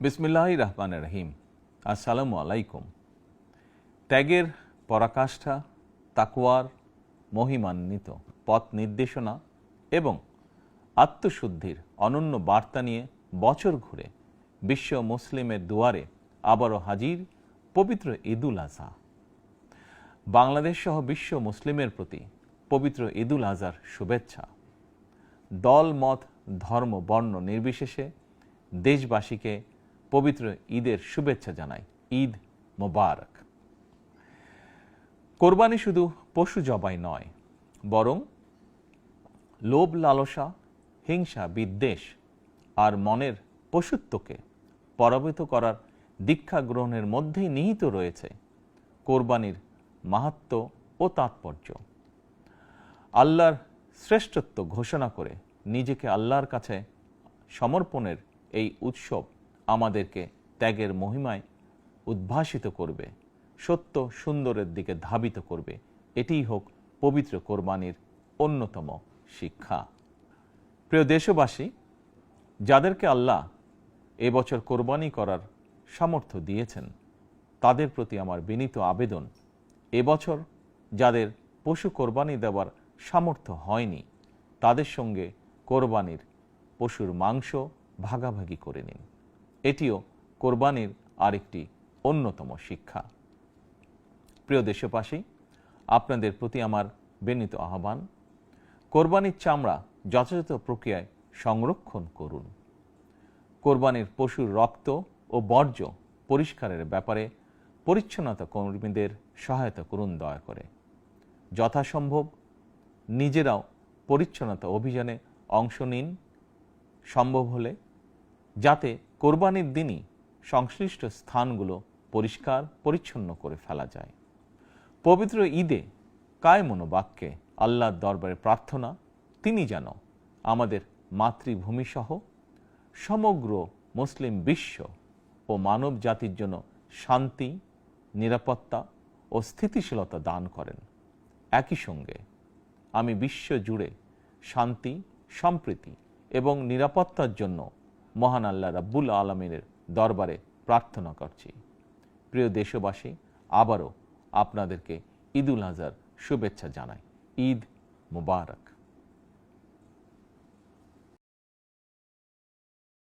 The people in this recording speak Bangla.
বিসমিল্লাহির রহমানির রহিম। আসসালামু আলাইকুম। ত্যাগের পরাকাষ্ঠা, তাকওয়ার মহিমান্বিত পথ নির্দেশনা এবং আত্মশুদ্ধির অনন্য বার্তা নিয়ে বছর ঘুরে বিশ্ব মুসলিমের দুয়ারে আবারও হাজির পবিত্র ঈদুল আজহা। বাংলাদেশ সহ বিশ্ব মুসলিমের প্রতি পবিত্র ঈদুল আজহার শুভেচ্ছা। দল, মত, ধর্ম, বর্ণ নির্বিশেষে দেশবাসীকে পবিত্র ঈদের শুভেচ্ছা জানাই। ঈদ মোবারক। কোরবানি শুধু পশু জবাই নয়, বরং লোভ, লালসা, হিংসা, বিদ্বেষ আর মনের পশুত্বকে পরাভূত করার দীক্ষা গ্রহণের মধ্যেই নিহিত রয়েছে কোরবানির মাহাত্ম্য ও তাৎপর্য। আল্লাহর শ্রেষ্ঠত্ব ঘোষণা করে নিজেকে আল্লাহর কাছে সমর্পণের এই উৎসব আমাদেরকে ত্যাগের মহিমায় উদ্ভাসিত করবে, সত্য সুন্দরের দিকে ধাবিত করবে। এটিই হোক পবিত্র কোরবানির অন্যতম শিক্ষা। প্রিয় দেশবাসী, যাদেরকে আল্লাহ এবছর কোরবানি করার সামর্থ্য দিয়েছেন, তাদের প্রতি আমার বিনীত আবেদন, এবছর যাদের পশু কোরবানি দেওয়ার সামর্থ্য হয়নি, তাদের সঙ্গে কোরবানির পশুর মাংস ভাগাভাগি করে নিন। এটিও কোরবানির আরেকটি অন্যতম শিক্ষা। প্রিয় দেশবাসী, আপনাদের প্রতি আমার বিনীত আহ্বান, কোরবানির চামড়া যথাযথ প্রক্রিয়ায় সংরক্ষণ করুন। কোরবানির পশুর রক্ত ও বর্জ্য পরিষ্কারের ব্যাপারে পরিচ্ছন্নতা কর্মীদের সহায়তা করুন দয়া করে। যথাসম্ভব নিজেরাও পরিচ্ছন্নতা অভিযানে অংশ নিন সম্ভব হলে, যাতে কোরবানির দিনই সংশ্লিষ্ট স্থানগুলো পরিষ্কার পরিচ্ছন্ন করে ফেলা যায়। পবিত্র ঈদে কায় মনোবাক্যে আল্লাহর দরবারে প্রার্থনা, তিনি যেন আমাদের মাতৃভূমিসহ সমগ্র মুসলিম বিশ্ব ও মানব জাতির জন্য শান্তি, নিরাপত্তা ও স্থিতিশীলতা দান করেন। একই সঙ্গে আমি বিশ্ব জুড়ে শান্তি, সম্প্রীতি এবং নিরাপত্তার জন্য মহান আল্লাহ রাব্বুল আলামিনের দরবারে প্রার্থনা করছি। প্রিয় দেশবাসী, আবারও আপনাদেরকে ঈদুল আজহার শুভেচ্ছা জানাই। ঈদ মোবারক।